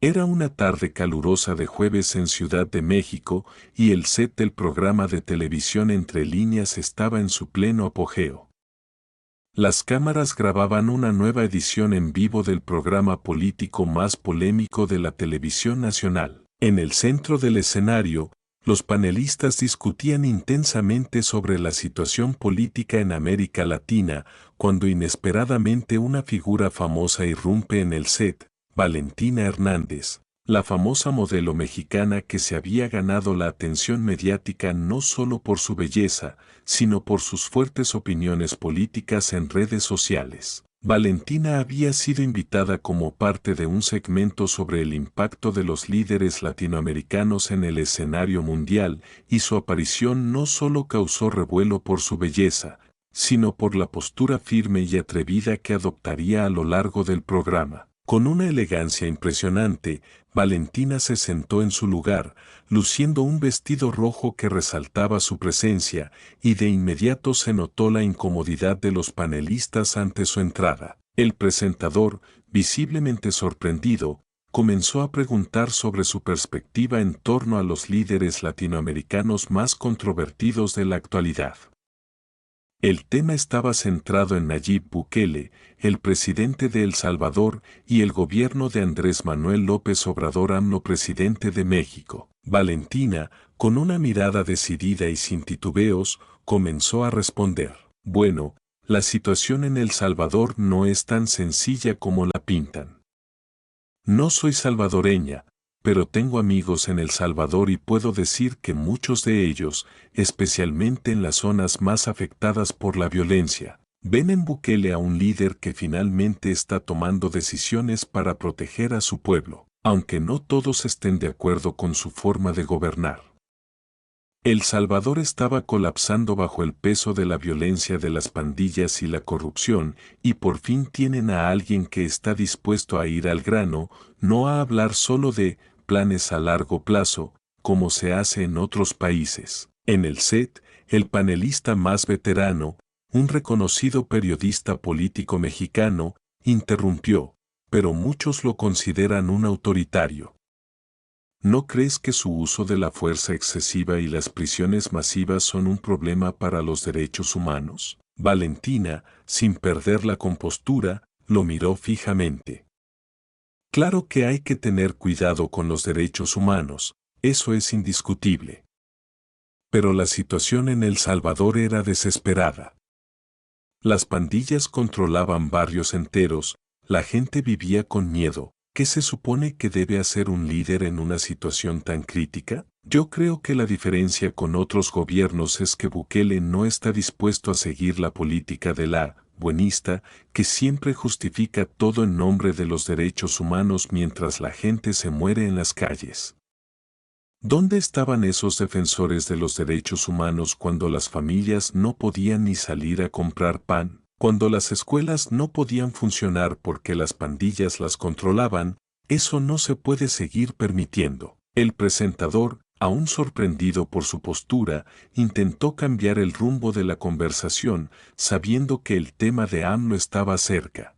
Era una tarde calurosa de jueves en Ciudad de México y el set del programa de televisión Entre Líneas estaba en su pleno apogeo. Las cámaras grababan una nueva edición en vivo del programa político más polémico de la televisión nacional. En el centro del escenario, los panelistas discutían intensamente sobre la situación política en América Latina, cuando inesperadamente una figura famosa irrumpe en el set, Valentina Hernández, la famosa modelo mexicana que se había ganado la atención mediática no solo por su belleza, sino por sus fuertes opiniones políticas en redes sociales. Valentina había sido invitada como parte de un segmento sobre el impacto de los líderes latinoamericanos en el escenario mundial, y su aparición no solo causó revuelo por su belleza, sino por la postura firme y atrevida que adoptaría a lo largo del programa. Con una elegancia impresionante, Valentina se sentó en su lugar, luciendo un vestido rojo que resaltaba su presencia, y de inmediato se notó la incomodidad de los panelistas ante su entrada. El presentador, visiblemente sorprendido, comenzó a preguntar sobre su perspectiva en torno a los líderes latinoamericanos más controvertidos de la actualidad. El tema estaba centrado en Nayib Bukele, el presidente de El Salvador, y el gobierno de Andrés Manuel López Obrador AMLO, presidente de México. Valentina, con una mirada decidida y sin titubeos, comenzó a responder. Bueno, la situación en El Salvador no es tan sencilla como la pintan. No soy salvadoreña, pero tengo amigos en El Salvador y puedo decir que muchos de ellos, especialmente en las zonas más afectadas por la violencia, ven en Bukele a un líder que finalmente está tomando decisiones para proteger a su pueblo, aunque no todos estén de acuerdo con su forma de gobernar. El Salvador estaba colapsando bajo el peso de la violencia de las pandillas y la corrupción, y por fin tienen a alguien que está dispuesto a ir al grano, no a hablar solo de planes a largo plazo, como se hace en otros países. En el set, el panelista más veterano, un reconocido periodista político mexicano, interrumpió, pero muchos lo consideran un autoritario. ¿No crees que su uso de la fuerza excesiva y las prisiones masivas son un problema para los derechos humanos? Valentina, sin perder la compostura, lo miró fijamente. Claro que hay que tener cuidado con los derechos humanos, eso es indiscutible. Pero la situación en El Salvador era desesperada. Las pandillas controlaban barrios enteros, la gente vivía con miedo. ¿Qué se supone que debe hacer un líder en una situación tan crítica? Yo creo que la diferencia con otros gobiernos es que Bukele no está dispuesto a seguir la política de la buenista, que siempre justifica todo en nombre de los derechos humanos mientras la gente se muere en las calles. ¿Dónde estaban esos defensores de los derechos humanos cuando las familias no podían ni salir a comprar pan? Cuando las escuelas no podían funcionar porque las pandillas las controlaban? Eso no se puede seguir permitiendo. El presentador, aún sorprendido por su postura, intentó cambiar el rumbo de la conversación, sabiendo que el tema de AMLO estaba cerca.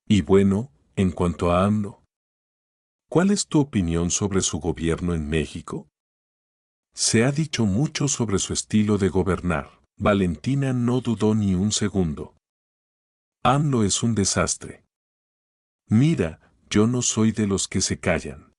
Y bueno, en cuanto a AMLO, ¿cuál es tu opinión sobre su gobierno en México? Se ha dicho mucho sobre su estilo de gobernar. Valentina no dudó ni un segundo. AMLO es un desastre. Mira, yo no soy de los que se callan.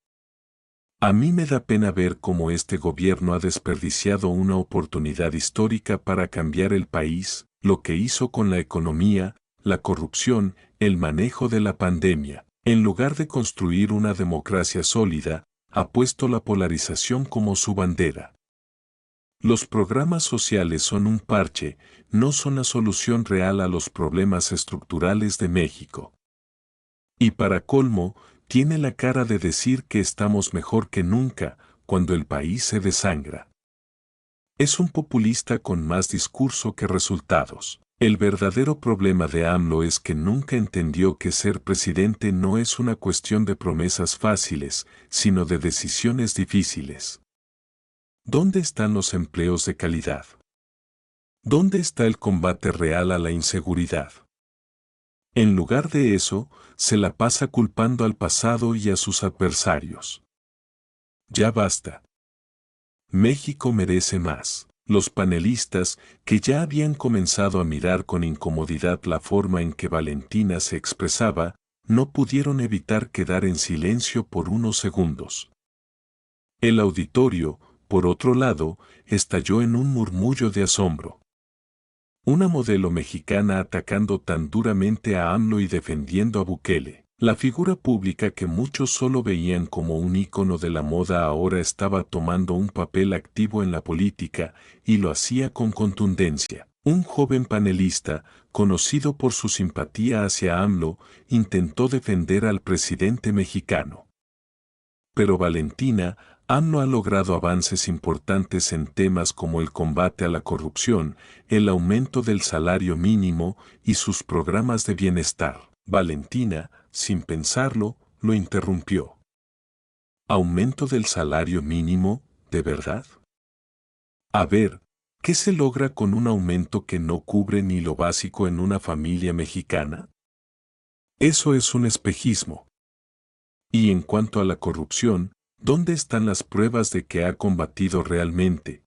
A mí me da pena ver cómo este gobierno ha desperdiciado una oportunidad histórica para cambiar el país, lo que hizo con la economía, la corrupción, el manejo de la pandemia. En lugar de construir una democracia sólida, ha puesto la polarización como su bandera. Los programas sociales son un parche, no son la solución real a los problemas estructurales de México. Y para colmo, tiene la cara de decir que estamos mejor que nunca, cuando el país se desangra. Es un populista con más discurso que resultados. El verdadero problema de AMLO es que nunca entendió que ser presidente no es una cuestión de promesas fáciles, sino de decisiones difíciles. ¿Dónde están los empleos de calidad? ¿Dónde está el combate real a la inseguridad? En lugar de eso, se la pasa culpando al pasado y a sus adversarios. Ya basta. México merece más. Los panelistas, que ya habían comenzado a mirar con incomodidad la forma en que Valentina se expresaba, no pudieron evitar quedar en silencio por unos segundos. El auditorio, por otro lado, estalló en un murmullo de asombro. Una modelo mexicana atacando tan duramente a AMLO y defendiendo a Bukele. La figura pública que muchos solo veían como un ícono de la moda ahora estaba tomando un papel activo en la política y lo hacía con contundencia. Un joven panelista, conocido por su simpatía hacia AMLO, intentó defender al presidente mexicano. Pero Valentina, AMLO ha logrado avances importantes en temas como el combate a la corrupción, el aumento del salario mínimo y sus programas de bienestar. Valentina, sin pensarlo, lo interrumpió. ¿Aumento del salario mínimo, de verdad? A ver, ¿qué se logra con un aumento que no cubre ni lo básico en una familia mexicana? Eso es un espejismo. Y en cuanto a la corrupción, ¿dónde están las pruebas de que ha combatido realmente?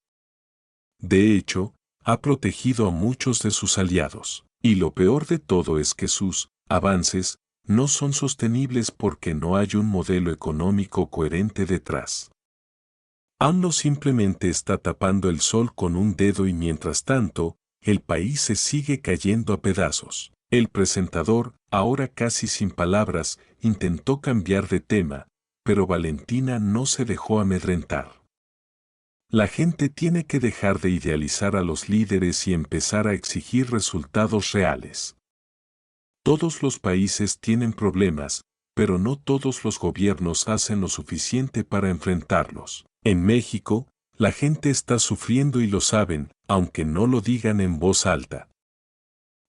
De hecho, ha protegido a muchos de sus aliados. Y lo peor de todo es que sus avances no son sostenibles porque no hay un modelo económico coherente detrás. AMLO simplemente está tapando el sol con un dedo y mientras tanto, el país se sigue cayendo a pedazos. El presentador, ahora casi sin palabras, intentó cambiar de tema, pero Valentina no se dejó amedrentar. La gente tiene que dejar de idealizar a los líderes y empezar a exigir resultados reales. Todos los países tienen problemas, pero no todos los gobiernos hacen lo suficiente para enfrentarlos. En México, la gente está sufriendo y lo saben, aunque no lo digan en voz alta.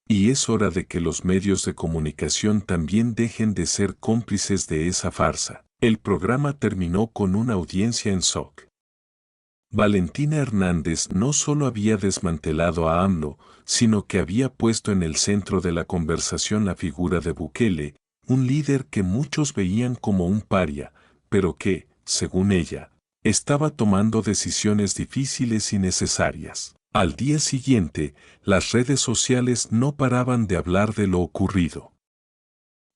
Y es hora de que los medios de comunicación también dejen de ser cómplices de esa farsa. El programa terminó con una audiencia en shock. Valentina Hernández no solo había desmantelado a AMLO, sino que había puesto en el centro de la conversación la figura de Bukele, un líder que muchos veían como un paria, pero que, según ella, estaba tomando decisiones difíciles y necesarias. Al día siguiente, las redes sociales no paraban de hablar de lo ocurrido.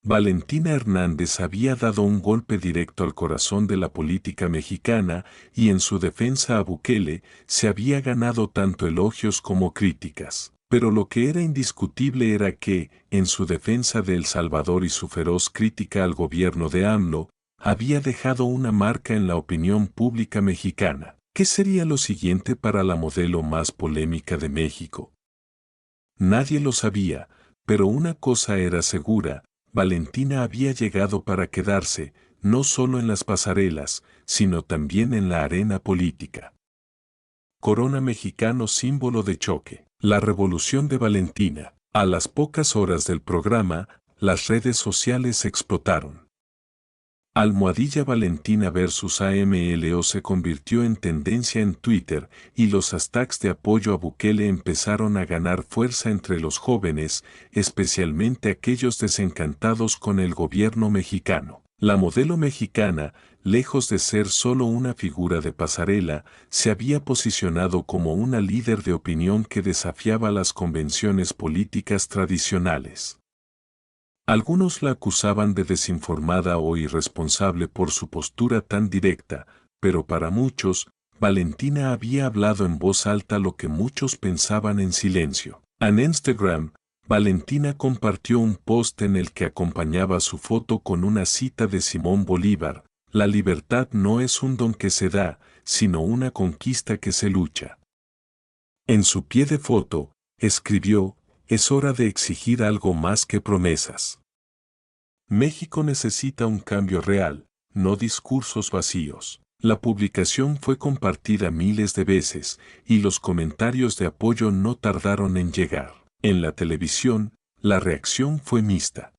Valentina Hernández había dado un golpe directo al corazón de la política mexicana y en su defensa a Bukele se había ganado tanto elogios como críticas. Pero lo que era indiscutible era que, en su defensa de El Salvador y su feroz crítica al gobierno de AMLO, había dejado una marca en la opinión pública mexicana. ¿Qué sería lo siguiente para la modelo más polémica de México? Nadie lo sabía, pero una cosa era segura: Valentina había llegado para quedarse, no solo en las pasarelas, sino también en la arena política. Corona mexicano símbolo de choque. La revolución de Valentina. A las pocas horas del programa, las redes sociales explotaron. Almohadilla Valentina versus AMLO se convirtió en tendencia en Twitter y los hashtags de apoyo a Bukele empezaron a ganar fuerza entre los jóvenes, especialmente aquellos desencantados con el gobierno mexicano. La modelo mexicana, lejos de ser solo una figura de pasarela, se había posicionado como una líder de opinión que desafiaba las convenciones políticas tradicionales. Algunos la acusaban de desinformada o irresponsable por su postura tan directa, pero para muchos, Valentina había hablado en voz alta lo que muchos pensaban en silencio. En Instagram, Valentina compartió un post en el que acompañaba su foto con una cita de Simón Bolívar: "La libertad no es un don que se da, sino una conquista que se lucha". En su pie de foto, escribió: "Es hora de exigir algo más que promesas. México necesita un cambio real, no discursos vacíos". La publicación fue compartida miles de veces, y los comentarios de apoyo no tardaron en llegar. En la televisión, la reacción fue mixta.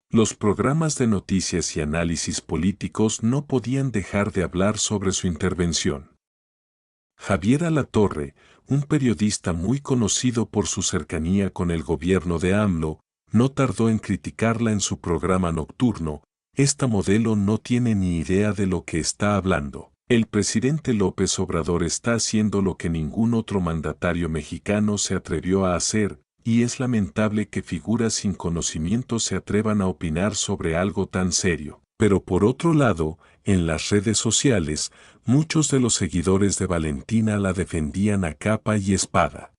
Los programas de noticias y análisis políticos no podían dejar de hablar sobre su intervención. Javier Alatorre, un periodista muy conocido por su cercanía con el gobierno de AMLO, no tardó en criticarla en su programa nocturno: esta modelo no tiene ni idea de lo que está hablando. El presidente López Obrador está haciendo lo que ningún otro mandatario mexicano se atrevió a hacer, y es lamentable que figuras sin conocimiento se atrevan a opinar sobre algo tan serio. Pero por otro lado, en las redes sociales, muchos de los seguidores de Valentina la defendían a capa y espada.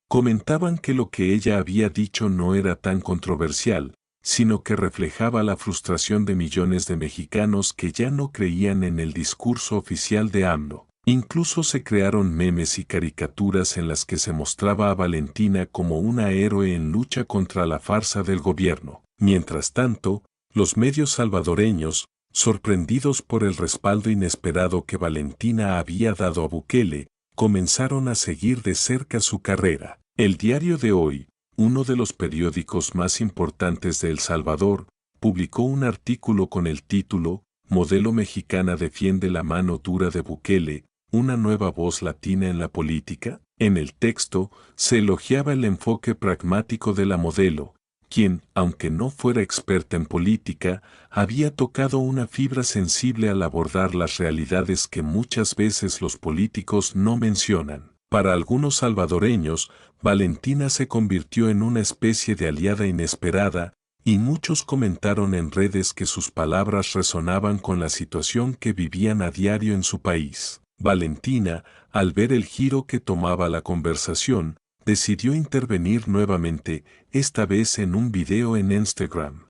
Comentaban que lo que ella había dicho no era tan controversial, sino que reflejaba la frustración de millones de mexicanos que ya no creían en el discurso oficial de AMLO. Incluso se crearon memes y caricaturas en las que se mostraba a Valentina como una héroe en lucha contra la farsa del gobierno. Mientras tanto, los medios salvadoreños, sorprendidos por el respaldo inesperado que Valentina había dado a Bukele, comenzaron a seguir de cerca su carrera. El Diario de Hoy, uno de los periódicos más importantes de El Salvador, publicó un artículo con el título "Modelo mexicana defiende la mano dura de Bukele, una nueva voz latina en la política". En el texto se elogiaba el enfoque pragmático de la modelo, quien, aunque no fuera experta en política, había tocado una fibra sensible al abordar las realidades que muchas veces los políticos no mencionan. Para algunos salvadoreños, Valentina se convirtió en una especie de aliada inesperada, y muchos comentaron en redes que sus palabras resonaban con la situación que vivían a diario en su país. Valentina, al ver el giro que tomaba la conversación, decidió intervenir nuevamente, esta vez en un video en Instagram.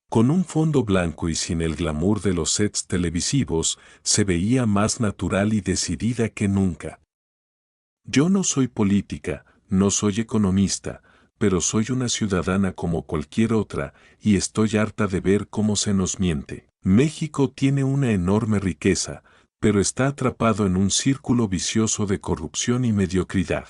Con un fondo blanco y sin el glamour de los sets televisivos, se veía más natural y decidida que nunca. "Yo no soy política, no soy economista, pero soy una ciudadana como cualquier otra, y estoy harta de ver cómo se nos miente. México tiene una enorme riqueza, pero está atrapado en un círculo vicioso de corrupción y mediocridad.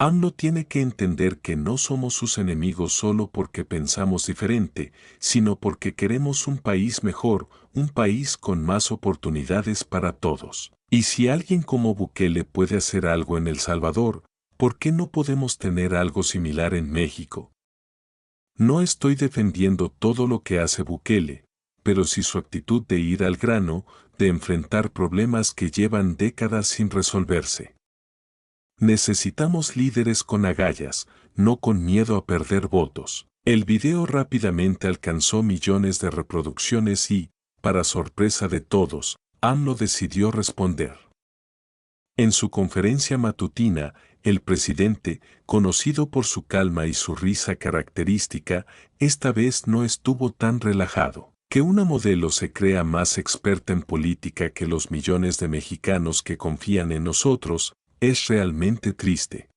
AMLO tiene que entender que no somos sus enemigos solo porque pensamos diferente, sino porque queremos un país mejor, un país con más oportunidades para todos. Y si alguien como Bukele puede hacer algo en El Salvador, ¿por qué no podemos tener algo similar en México? No estoy defendiendo todo lo que hace Bukele, pero sí su actitud de ir al grano, de enfrentar problemas que llevan décadas sin resolverse. Necesitamos líderes con agallas, no con miedo a perder votos". El video rápidamente alcanzó millones de reproducciones y, para sorpresa de todos, AMLO decidió responder. En su conferencia matutina, el presidente, conocido por su calma y su risa característica, esta vez no estuvo tan relajado. Que una modelo se crea más experta en política que los millones de mexicanos que confían en nosotros, es realmente triste.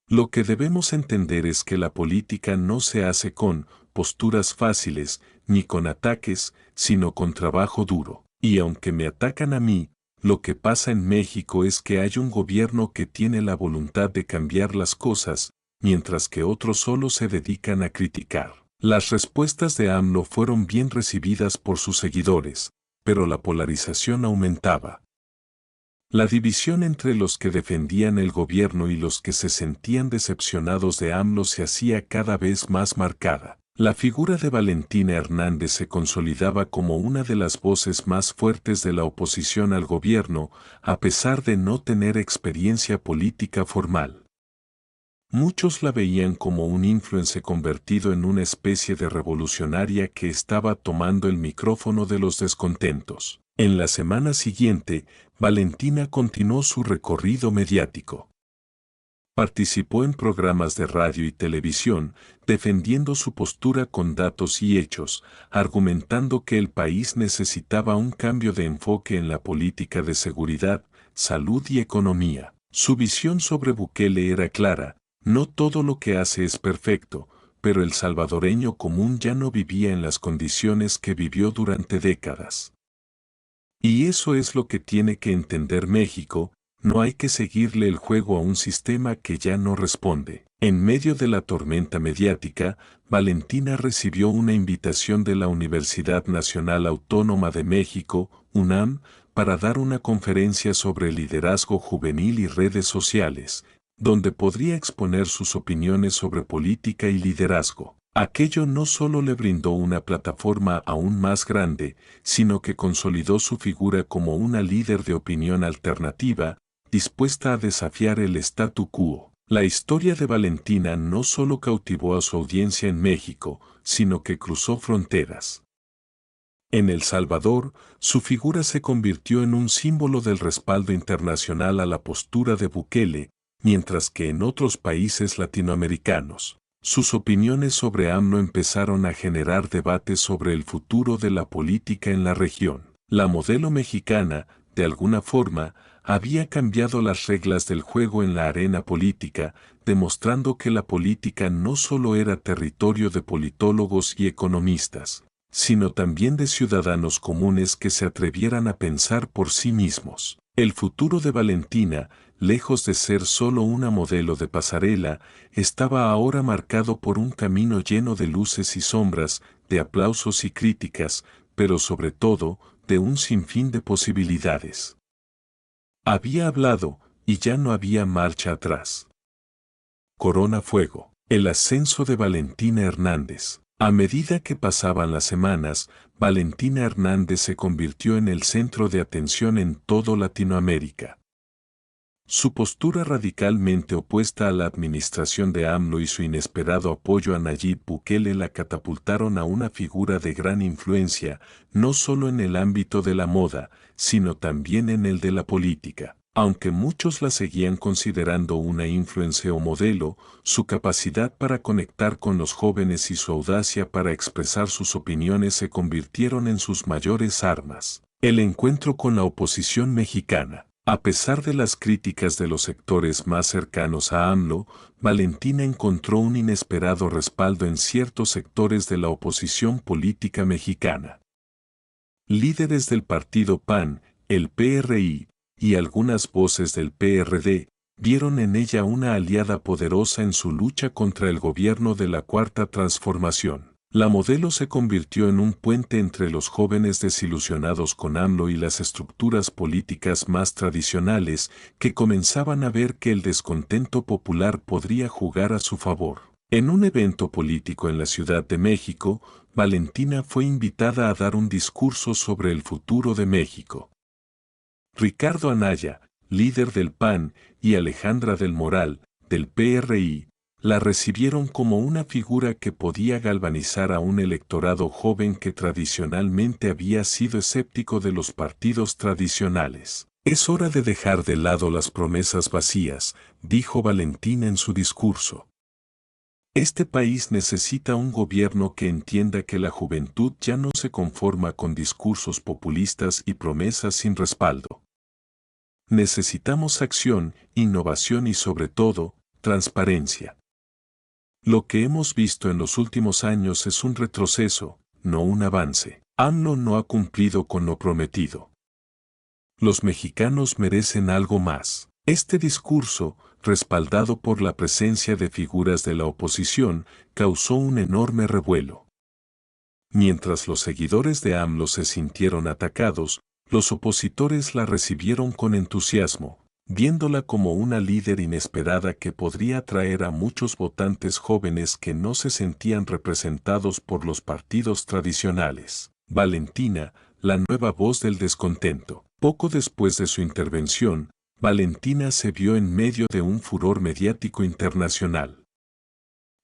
Lo que debemos entender es que la política no se hace con posturas fáciles, ni con ataques, sino con trabajo duro. Y aunque me atacan a mí, lo que pasa en México es que hay un gobierno que tiene la voluntad de cambiar las cosas, mientras que otros solo se dedican a criticar. Las respuestas de AMLO fueron bien recibidas por sus seguidores, pero la polarización aumentaba. La división entre los que defendían el gobierno y los que se sentían decepcionados de AMLO se hacía cada vez más marcada. La figura de Valentina Hernández se consolidaba como una de las voces más fuertes de la oposición al gobierno, a pesar de no tener experiencia política formal. Muchos la veían como un influencer convertido en una especie de revolucionaria que estaba tomando el micrófono de los descontentos. En la semana siguiente, Valentina continuó su recorrido mediático. Participó en programas de radio y televisión, defendiendo su postura con datos y hechos, argumentando que el país necesitaba un cambio de enfoque en la política de seguridad, salud y economía. Su visión sobre Bukele era clara: no todo lo que hace es perfecto, pero el salvadoreño común ya no vivía en las condiciones que vivió durante décadas. Y eso es lo que tiene que entender México: no hay que seguirle el juego a un sistema que ya no responde. En medio de la tormenta mediática, Valentina recibió una invitación de la Universidad Nacional Autónoma de México, UNAM, para dar una conferencia sobre liderazgo juvenil y redes sociales, donde podría exponer sus opiniones sobre política y liderazgo. Aquello no solo le brindó una plataforma aún más grande, sino que consolidó su figura como una líder de opinión alternativa, dispuesta a desafiar el statu quo. La historia de Valentina no solo cautivó a su audiencia en México, sino que cruzó fronteras. En El Salvador, su figura se convirtió en un símbolo del respaldo internacional a la postura de Bukele, mientras que en otros países latinoamericanos, sus opiniones sobre AMLO empezaron a generar debates sobre el futuro de la política en la región. La modelo mexicana, de alguna forma, había cambiado las reglas del juego en la arena política, demostrando que la política no solo era territorio de politólogos y economistas, sino también de ciudadanos comunes que se atrevieran a pensar por sí mismos. El futuro de Valentina, lejos de ser solo una modelo de pasarela, estaba ahora marcado por un camino lleno de luces y sombras, de aplausos y críticas, pero sobre todo, de un sinfín de posibilidades. Había hablado, y ya no había marcha atrás. Corona Fuego. El ascenso de Valentina Hernández. A medida que pasaban las semanas, Valentina Hernández se convirtió en el centro de atención en todo Latinoamérica. Su postura radicalmente opuesta a la administración de AMLO y su inesperado apoyo a Nayib Bukele la catapultaron a una figura de gran influencia, no solo en el ámbito de la moda, sino también en el de la política. Aunque muchos la seguían considerando una influencer o modelo, su capacidad para conectar con los jóvenes y su audacia para expresar sus opiniones se convirtieron en sus mayores armas. El encuentro con la oposición mexicana. A pesar de las críticas de los sectores más cercanos a AMLO, Valentina encontró un inesperado respaldo en ciertos sectores de la oposición política mexicana. Líderes del partido PAN, el PRI, y algunas voces del PRD, vieron en ella una aliada poderosa en su lucha contra el gobierno de la Cuarta Transformación. La modelo se convirtió en un puente entre los jóvenes desilusionados con AMLO y las estructuras políticas más tradicionales que comenzaban a ver que el descontento popular podría jugar a su favor. En un evento político en la Ciudad de México, Valentina fue invitada a dar un discurso sobre el futuro de México. Ricardo Anaya, líder del PAN, y Alejandra del Moral, del PRI, la recibieron como una figura que podía galvanizar a un electorado joven que tradicionalmente había sido escéptico de los partidos tradicionales. Es hora de dejar de lado las promesas vacías, dijo Valentina en su discurso. Este país necesita un gobierno que entienda que la juventud ya no se conforma con discursos populistas y promesas sin respaldo. Necesitamos acción, innovación y sobre todo, transparencia. Lo que hemos visto en los últimos años es un retroceso, no un avance. AMLO no ha cumplido con lo prometido. Los mexicanos merecen algo más. Este discurso, respaldado por la presencia de figuras de la oposición, causó un enorme revuelo. Mientras los seguidores de AMLO se sintieron atacados, los opositores la recibieron con entusiasmo, viéndola como una líder inesperada que podría atraer a muchos votantes jóvenes que no se sentían representados por los partidos tradicionales. Valentina, la nueva voz del descontento. Poco después de su intervención, Valentina se vio en medio de un furor mediático internacional.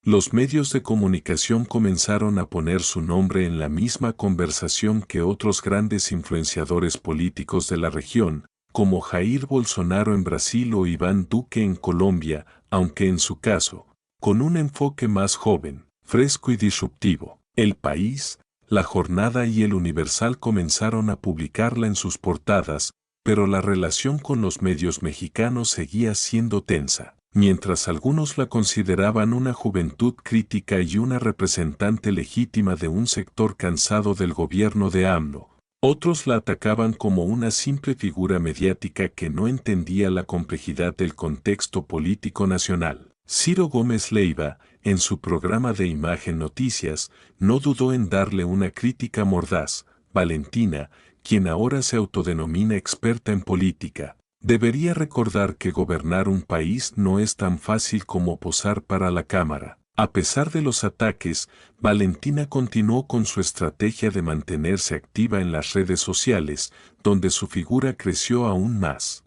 Los medios de comunicación comenzaron a poner su nombre en la misma conversación que otros grandes influenciadores políticos de la región, como Jair Bolsonaro en Brasil o Iván Duque en Colombia, aunque en su caso, con un enfoque más joven, fresco y disruptivo. El País, La Jornada y El Universal comenzaron a publicarla en sus portadas, pero la relación con los medios mexicanos seguía siendo tensa. Mientras algunos la consideraban una juventud crítica y una representante legítima de un sector cansado del gobierno de AMLO, otros la atacaban como una simple figura mediática que no entendía la complejidad del contexto político nacional. Ciro Gómez Leiva, en su programa de Imagen Noticias, no dudó en darle una crítica mordaz. Valentina, quien ahora se autodenomina experta en política, Debería recordar que gobernar un país no es tan fácil como posar para la cámara. A pesar de los ataques, Valentina continuó con su estrategia de mantenerse activa en las redes sociales, donde su figura creció aún más.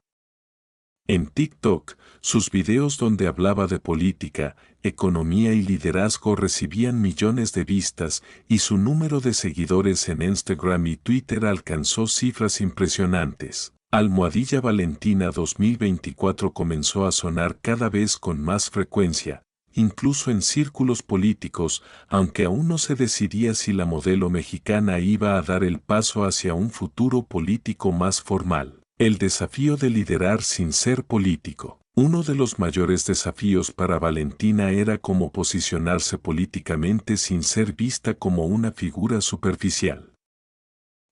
En TikTok, sus videos donde hablaba de política, economía y liderazgo recibían millones de vistas y su número de seguidores en Instagram y Twitter alcanzó cifras impresionantes. Almohadilla Valentina 2024 comenzó a sonar cada vez con más frecuencia, incluso en círculos políticos, aunque aún no se decidía si la modelo mexicana iba a dar el paso hacia un futuro político más formal. El desafío de liderar sin ser político. Uno de los mayores desafíos para Valentina era cómo posicionarse políticamente sin ser vista como una figura superficial.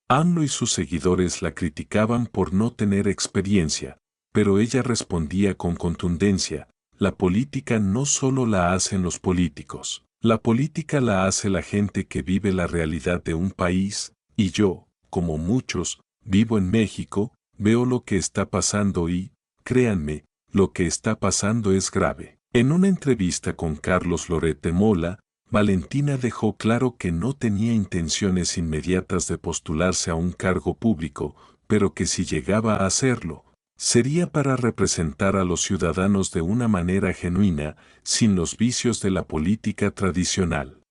AMLO y sus seguidores la criticaban por no tener experiencia, pero ella respondía con contundencia: la política no solo la hacen los políticos, la política la hace la gente que vive la realidad de un país, y yo, como muchos, vivo en México. Veo lo que está pasando y, créanme, lo que está pasando es grave. En una entrevista con Carlos Loret de Mola, Valentina dejó claro que no tenía intenciones inmediatas de postularse a un cargo público, pero que si llegaba a hacerlo, sería para representar a los ciudadanos de una manera genuina, sin los vicios de la política tradicional.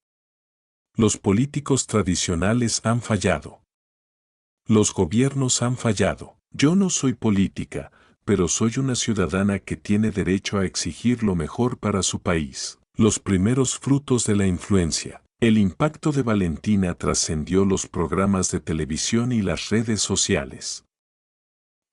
Los políticos tradicionales han fallado. Los gobiernos han fallado. Yo no soy política, pero soy una ciudadana que tiene derecho a exigir lo mejor para su país. Los primeros frutos de la influencia. El impacto de Valentina trascendió los programas de televisión y las redes sociales.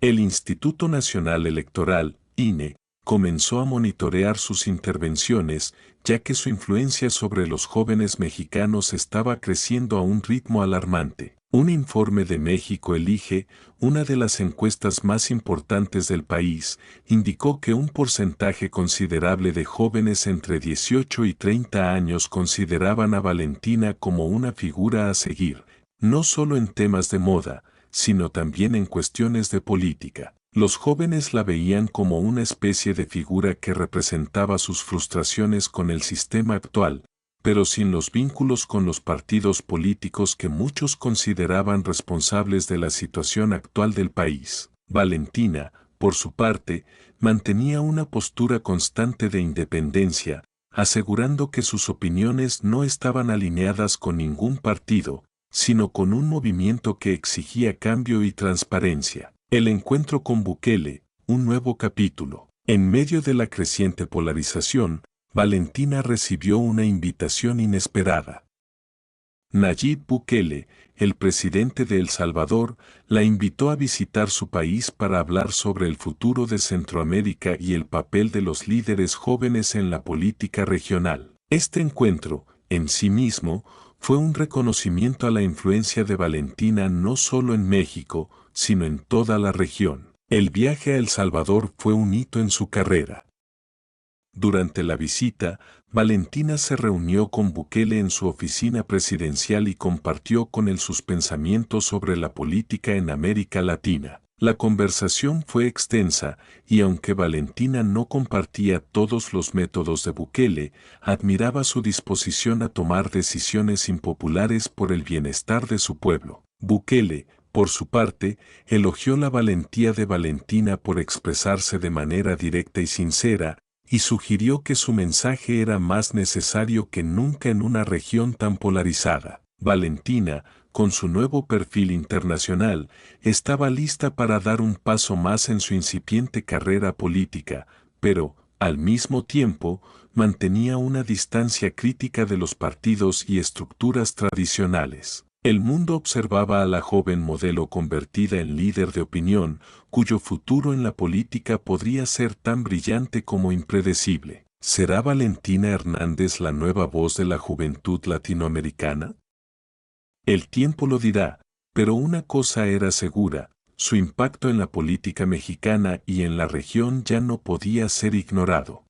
El Instituto Nacional Electoral, INE, comenzó a monitorear sus intervenciones, ya que su influencia sobre los jóvenes mexicanos estaba creciendo a un ritmo alarmante. Un informe de México Elige, una de las encuestas más importantes del país, indicó que un porcentaje considerable de jóvenes entre 18 y 30 años consideraban a Valentina como una figura a seguir, no solo en temas de moda, sino también en cuestiones de política. Los jóvenes la veían como una especie de figura que representaba sus frustraciones con el sistema actual, pero sin los vínculos con los partidos políticos que muchos consideraban responsables de la situación actual del país. Valentina, por su parte, mantenía una postura constante de independencia, asegurando que sus opiniones no estaban alineadas con ningún partido, sino con un movimiento que exigía cambio y transparencia. El encuentro con Bukele, un nuevo capítulo. En medio de la creciente polarización, Valentina recibió una invitación inesperada. Nayib Bukele, el presidente de El Salvador, la invitó a visitar su país para hablar sobre el futuro de Centroamérica y el papel de los líderes jóvenes en la política regional. Este encuentro, en sí mismo, fue un reconocimiento a la influencia de Valentina no solo en México, sino en toda la región. El viaje a El Salvador fue un hito en su carrera. Durante la visita, Valentina se reunió con Bukele en su oficina presidencial y compartió con él sus pensamientos sobre la política en América Latina. La conversación fue extensa, y aunque Valentina no compartía todos los métodos de Bukele, admiraba su disposición a tomar decisiones impopulares por el bienestar de su pueblo. Bukele, por su parte, elogió la valentía de Valentina por expresarse de manera directa y sincera, y sugirió que su mensaje era más necesario que nunca en una región tan polarizada. Valentina, con su nuevo perfil internacional, estaba lista para dar un paso más en su incipiente carrera política, pero, al mismo tiempo, mantenía una distancia crítica de los partidos y estructuras tradicionales. El mundo observaba a la joven modelo convertida en líder de opinión, cuyo futuro en la política podría ser tan brillante como impredecible. ¿Será Valentina Hernández la nueva voz de la juventud latinoamericana? El tiempo lo dirá, pero una cosa era segura: su impacto en la política mexicana y en la región ya no podía ser ignorado.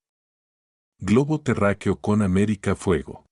Globo terráqueo con América Fuego.